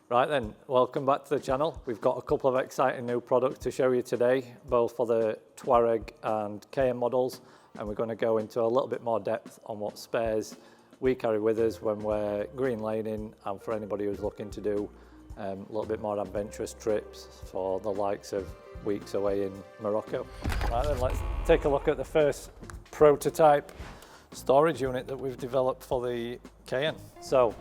Right then, welcome back to the channel. We've got a couple of exciting new products to show you today, both for the Touareg and Cayenne models, and we're going to go into a little bit more depth on what spares we carry with us when we're green laning, and for anybody who's looking to do a little bit more adventurous trips for the likes of weeks away in Morocco. Right then, let's take a look at the first prototype storage unit that we've developed for the Cayenne. So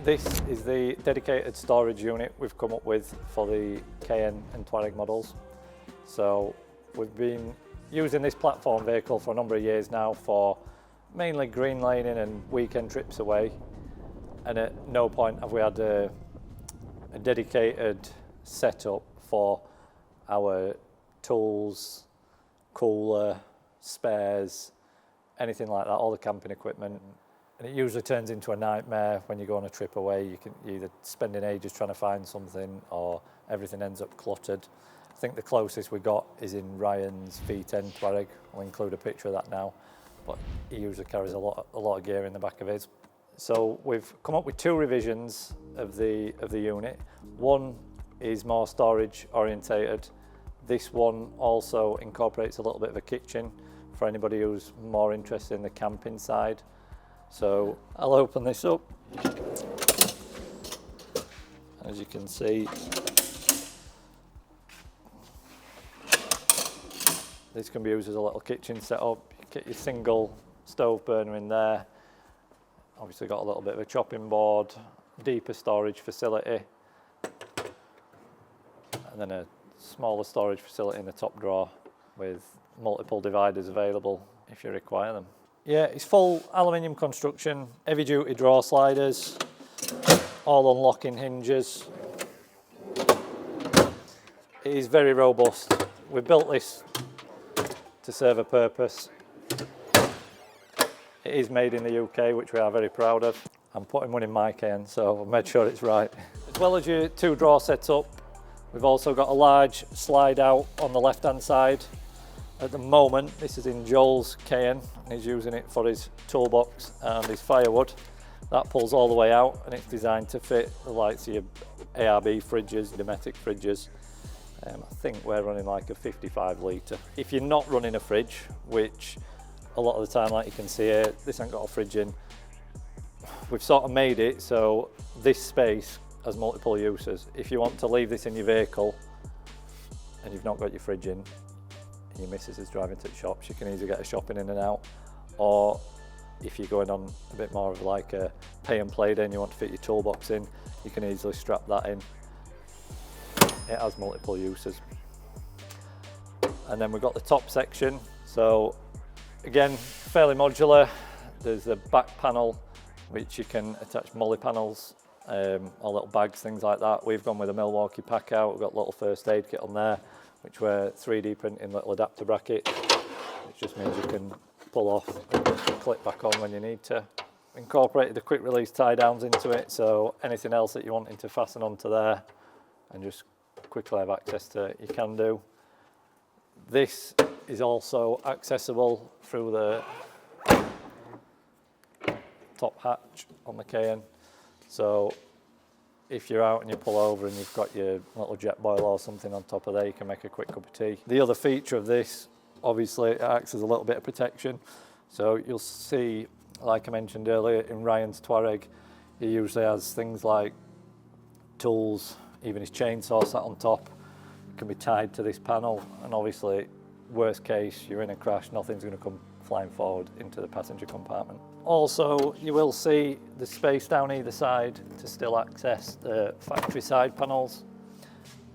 this is the dedicated storage unit we've come up with for the Cayenne and Touareg models. So we've been using this platform vehicle for a number of years now for mainly green laning and weekend trips away, and at no point have we had a dedicated setup for our tools, cooler, spares, anything like that, all the camping equipment. And it usually turns into a nightmare when you go on a trip away. You're either spending ages trying to find something or everything ends up cluttered. I think the closest we got is in Ryan's V10 Touareg. I'll include a picture of that now, but he usually carries a lot of gear in the back of his. So we've come up with two revisions of the unit. One is more storage orientated. This one also incorporates a little bit of a kitchen for anybody who's more interested in the camping side. So I'll open this up. As you can see, this can be used as a little kitchen setup. You get your single stove burner in there. Obviously got a little bit of a chopping board, deeper storage facility, and then a smaller storage facility in the top drawer with multiple dividers available if you require them. Yeah, it's full aluminium construction, heavy duty drawer sliders, all unlocking hinges. It is very robust. We built this to serve a purpose. It is made in the UK, which we are very proud of. I'm putting one in my Cayenne, so I've made sure it's right. As well as your two drawer setup, we've also got a large slide out on the left hand side. At the moment, this is in Joel's Cayenne, and he's using it for his toolbox and his firewood. That pulls all the way out, and it's designed to fit the likes of your ARB fridges, Dometic fridges. I think we're running like a 55 litre. If you're not running a fridge, which a lot of the time, like you can see here, this ain't got a fridge in. We've sort of made it so this space has multiple uses. If you want to leave this in your vehicle and you've not got your fridge in, your missus is driving to the shops, you can easily get a shopping in and out. Or if you're going on a bit more of like a pay and play day and you want to fit your toolbox in, you can easily strap that in. It has multiple uses. And then we've got the top section. So again, fairly modular. There's the back panel, which you can attach molly panels, or little bags, things like that. We've gone with a Milwaukee pack out. We've got a little first aid kit on there, which we're 3D printing little adapter bracket, which just means you can pull off and clip back on when you need to. Incorporated the quick release tie downs into it, so anything else that you're wanting to fasten onto there and just quickly have access to, you can do. This is also accessible through the top hatch on the Cayenne. So if you're out and you pull over and you've got your little jet boil or something on top of there, you can make a quick cup of tea. The other feature of this, obviously, it acts as a little bit of protection. So you'll see, like I mentioned earlier, in Ryan's Touareg, he usually has things like tools, even his chainsaw sat on top, can be tied to this panel, and obviously, worst case, you're in a crash, nothing's going to come flying forward into the passenger compartment. Also, you will see the space down either side to still access the factory side panels.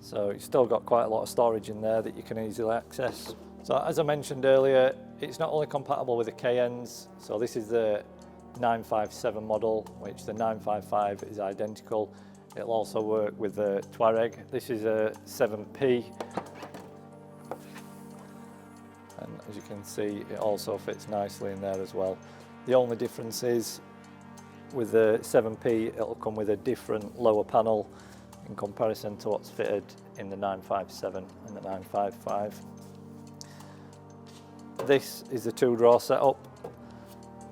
So you've still got quite a lot of storage in there that you can easily access. So as I mentioned earlier, it's not only compatible with the Cayennes, so this is the 957 model, which the 955 is identical. It'll also work with the Touareg. This is a 7P. And as you can see, it also fits nicely in there as well. The only difference is with the 7P, it'll come with a different lower panel in comparison to what's fitted in the 957 and the 955. This is the two drawer setup,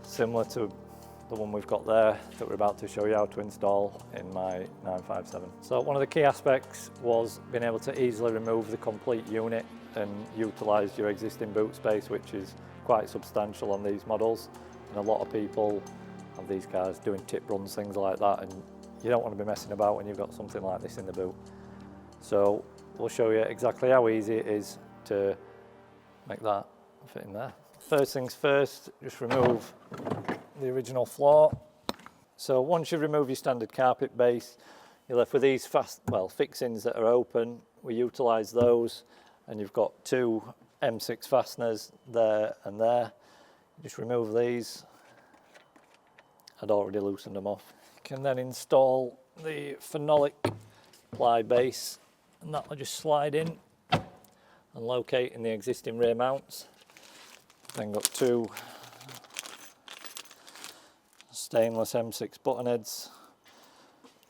similar to the one we've got there that we're about to show you how to install in my 957. So one of the key aspects was being able to easily remove the complete unit and utilise your existing boot space, which is quite substantial on these models. And a lot of people have these cars doing tip runs, things like that, and you don't want to be messing about when you've got something like this in the boot. So we'll show you exactly how easy it is to make that fit in there. First things first, just remove the original floor. So once you remove your standard carpet base, you're left with these fixings that are open. We utilise those, and you've got two M6 fasteners there and there. Just remove these. I'd already loosened them off. You can then install the phenolic ply base, and that will just slide in and locate in the existing rear mounts. Then got two stainless M6 button heads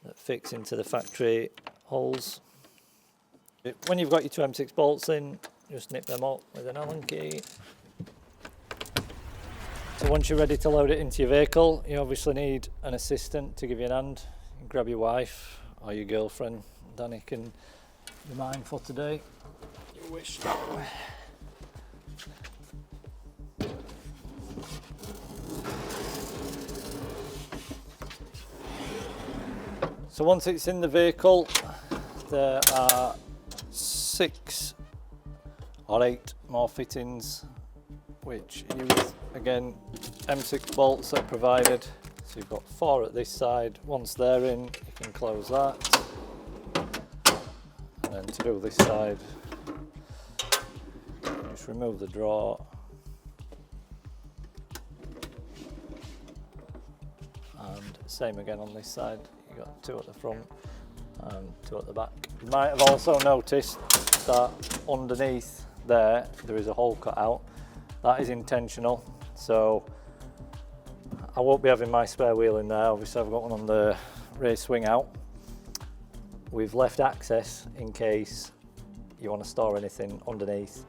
that fix into the factory holes. When you've got your two M6 bolts in, just nip them up with an Allen key. So once you're ready to load it into your vehicle, you obviously need an assistant to give you an hand. You can grab your wife or your girlfriend. Danny can be mine for today. You wish. So once it's in the vehicle, there are 6 or 8 more fittings, which use, again, M6 bolts that are provided. So you've got 4 at this side. Once they're in, you can close that. And then to do this side, just remove the drawer. And same again on this side. You've got 2 at the front and 2 at the back. You might have also noticed that underneath there is a hole cut out. That is intentional, so I won't be having my spare wheel in there. Obviously I've got one on the rear swing out. We've left access in case you want to store anything underneath.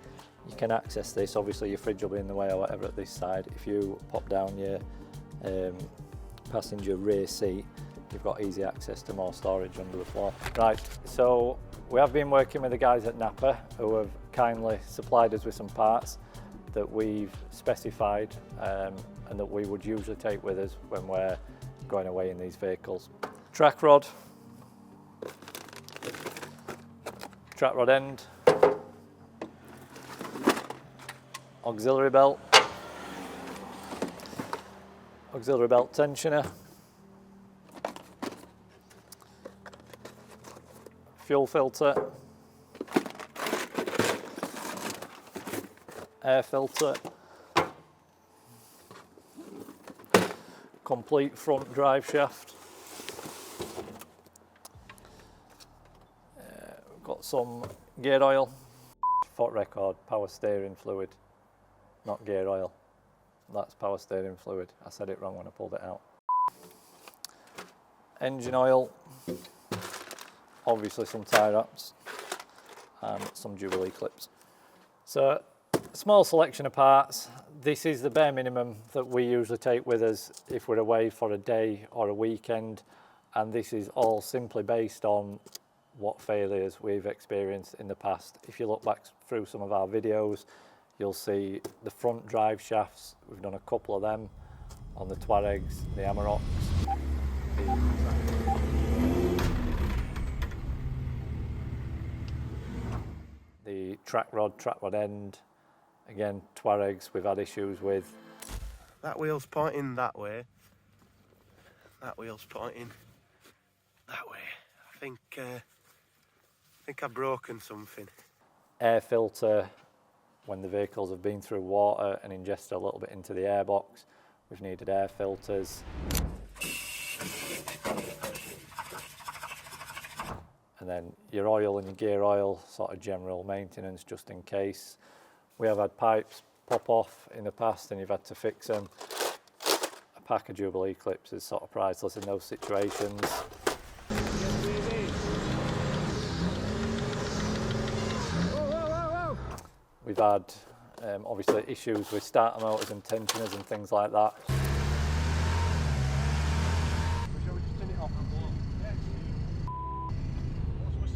You can access this. Obviously your fridge will be in the way or whatever at this side. If you pop down your passenger rear seat, you've got easy access to more storage under the floor. Right, so we have been working with the guys at Napa who have kindly supplied us with some parts that we've specified and that we would usually take with us when we're going away in these vehicles. Track rod end, auxiliary belt tensioner, fuel filter, air filter, complete front drive shaft. We've got some gear oil, for record, power steering fluid, not gear oil. That's power steering fluid. I said it wrong when I pulled it out. Engine oil, obviously some tie wraps, and some Jubilee clips. So, a small selection of parts. This is the bare minimum that we usually take with us if we're away for a day or a weekend, and this is all simply based on what failures we've experienced in the past. If you look back through some of our videos, you'll see the front drive shafts. We've done a couple of them on the Touaregs, the Amaroks. The track rod end. Again, Touaregs we've had issues with. That wheel's pointing that way. That wheel's pointing that way. I think I've broken something. Air filter, when the vehicles have been through water and ingested a little bit into the airbox, we've needed air filters. And then your oil and your gear oil, sort of general maintenance just in case. We have had pipes pop off in the past and you've had to fix them. A pack of Jubilee clips is sort of priceless in those situations. We've had obviously issues with starter motors and tensioners and things like that.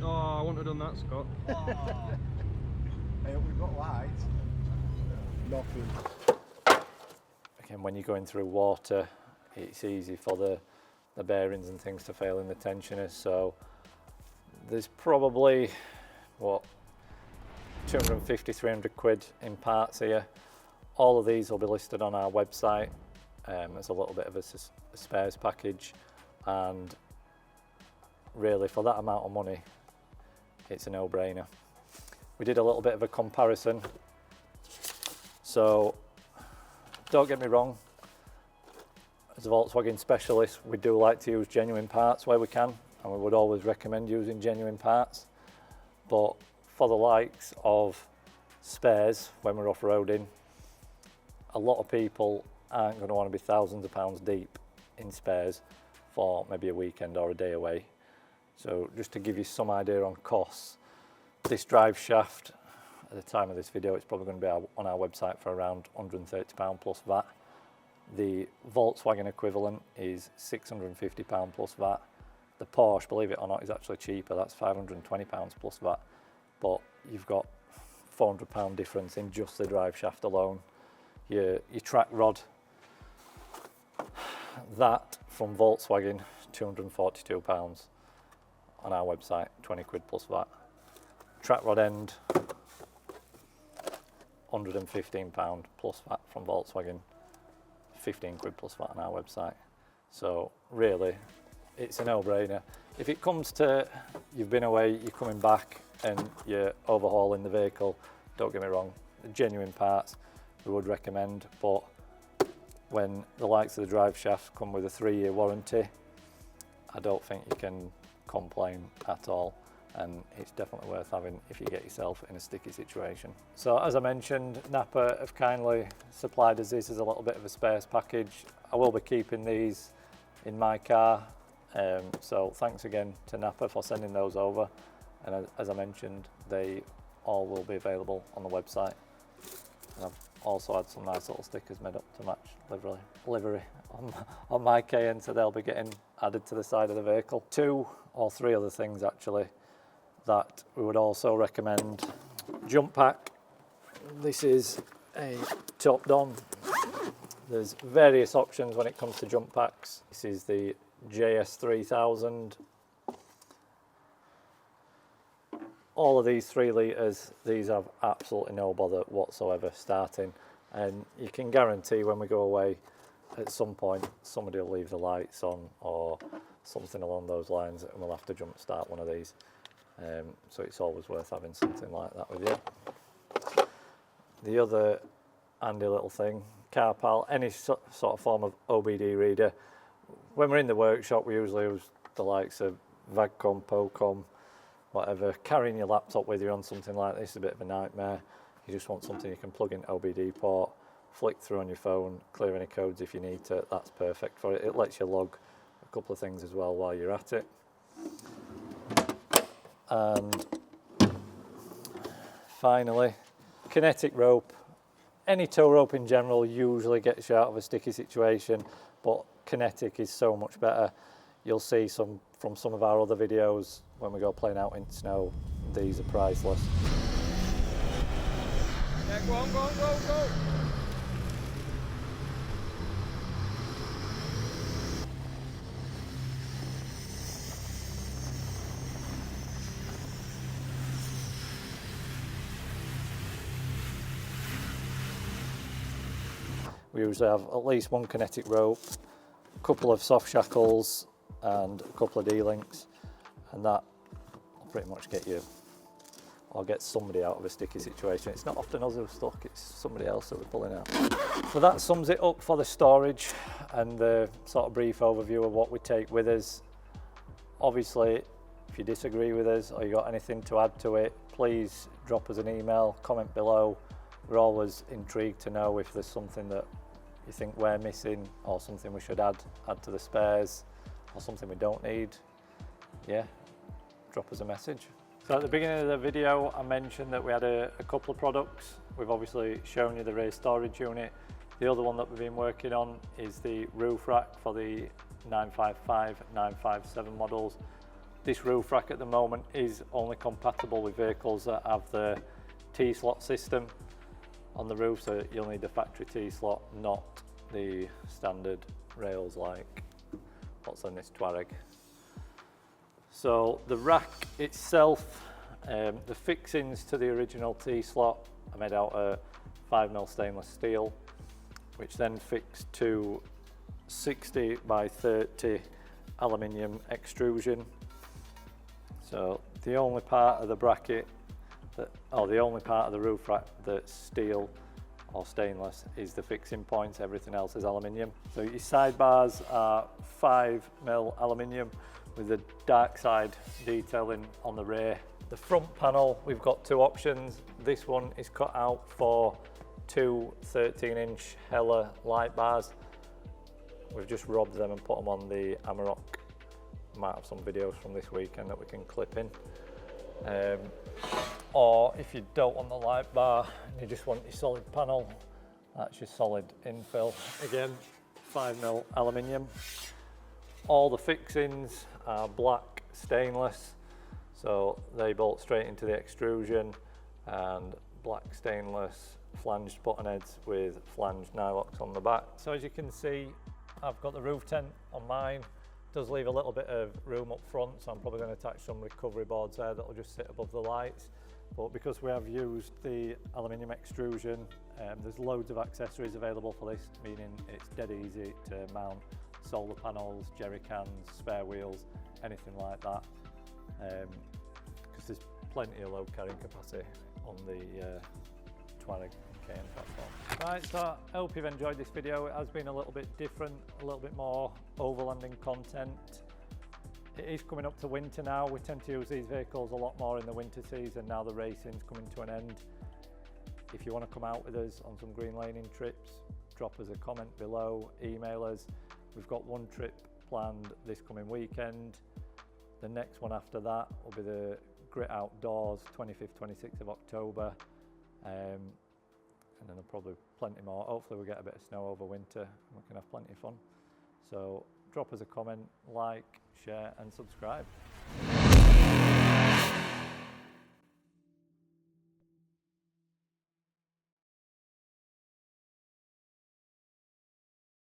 Oh, I wouldn't have done that, Scott. Oh. Hey, we've got lights. Nothing. Again, when you're going through water, it's easy for the bearings and things to fail in the tensioners. So there's probably, what, 250, 300 quid in parts here. All of these will be listed on our website as a little bit of a spares package, and really for that amount of money it's a no-brainer. We did a little bit of a comparison, so don't get me wrong, as a Volkswagen specialist we do like to use genuine parts where we can, and we would always recommend using genuine parts, but for the likes of spares when we're off-roading, a lot of people aren't going to want to be thousands of pounds deep in spares for maybe a weekend or a day away. So just to give you some idea on costs, this drive shaft, at the time of this video, it's probably going to be on our website for around £130 plus VAT. The Volkswagen equivalent is £650 plus VAT. The Porsche, believe it or not, is actually cheaper. That's £520 plus VAT. But you've got £400 difference in just the drive shaft alone. Your track rod, that from Volkswagen, £242 on our website, 20 quid plus VAT. Track rod end, £115 plus VAT from Volkswagen, 15 quid plus VAT on our website. So really, it's a no-brainer. If it comes to you've been away, you're coming back and you're overhauling the vehicle, don't get me wrong, genuine parts we would recommend, but when the likes of the drive shaft come with a 3-year warranty, I don't think you can complain at all, and it's definitely worth having if you get yourself in a sticky situation. So as I mentioned, Napa have kindly supplied us this as a little bit of a spares package. I will be keeping these in my car, so thanks again to Napa for sending those over, and as I mentioned, they all will be available on the website. And I've also had some nice little stickers made up to match livery on my Cayenne, so they'll be getting added to the side of the vehicle. 2 or 3 other things actually that we would also recommend. Jump pack. This is a top don. There's various options when it comes to jump packs. This is the JS3000. All of these 3 litres, these have absolutely no bother whatsoever starting, and you can guarantee when we go away at some point somebody will leave the lights on or something along those lines and we'll have to jump start one of these. So it's always worth having something like that with you. The other handy little thing, CarPal, any sort of form of OBD reader. When we're in the workshop we usually use the likes of Vagcom, Pocom, whatever. Carrying your laptop with you on something like this is a bit of a nightmare. You just want something you can plug in OBD port, flick through on your phone, clear any codes if you need to. That's perfect for it. It lets you log a couple of things as well while you're at it. And finally, kinetic rope. Any tow rope in general usually gets you out of a sticky situation, but kinetic is so much better. You'll see from some of our other videos when we go playing out in snow, these are priceless. Yeah, go on, go on, go, go! We usually have at least 1 kinetic rope, a couple of soft shackles and a couple of D-links, and that will pretty much get you, or get somebody out of a sticky situation. It's not often us who're stuck, it's somebody else that we're pulling out. So that sums it up for the storage and the sort of brief overview of what we take with us. Obviously, if you disagree with us or you got anything to add to it, please drop us an email, comment below. We're always intrigued to know if there's something that you think we're missing or something we should add to the spares or something we don't need. Yeah, drop us a message. So at the beginning of the video I mentioned that we had a couple of products. We've obviously shown you the raised storage unit. The other one that we've been working on is the roof rack for the 955, 957 models. This roof rack at the moment is only compatible with vehicles that have the T-slot system on the roof, so you'll need the factory T-slot, not the standard rails like what's on this Touareg. So the rack itself, the fixings to the original T-slot are made out of 5mm stainless steel, which then fixed to 60 by 30 aluminium extrusion. So the only part of the bracket the only part of the roof rack that's steel or stainless is the fixing point. Everything else is aluminium. So your side bars are 5mm aluminium with the Darkside detailing on the rear. The front panel, we've got two options. This one is cut out for two 13-inch Hella light bars. We've just robbed them and put them on the Amarok. Might have some videos from this weekend that we can clip in. Or if you don't want the light bar and you just want your solid panel, that's your solid infill. Again, 5mm aluminium. All the fixings are black stainless, so they bolt straight into the extrusion, and black stainless flanged button heads with flanged nylocks on the back. So as you can see, I've got the roof tent on mine. Does leave a little bit of room up front, so I'm probably going to attach some recovery boards there that'll just sit above the lights. But because we have used the aluminium extrusion, there's loads of accessories available for this, meaning it's dead easy to mount solar panels, jerry cans, spare wheels, anything like that, because there's plenty of load carrying capacity on the Touareg and Cayenne platform. Right, so I hope you've enjoyed this video. It has been a little bit different, a little bit more overlanding content. It is coming up to winter now. We tend to use these vehicles a lot more in the winter season. Now the racing's coming to an end. If you want to come out with us on some green laning trips, drop us a comment below, email us. We've got one trip planned this coming weekend. The next one after that will be the Grit Outdoors, 25th, 26th of October. And then there'll probably plenty more. Hopefully we get a bit of snow over winter and we can have plenty of fun. So drop us a comment, like, share and subscribe.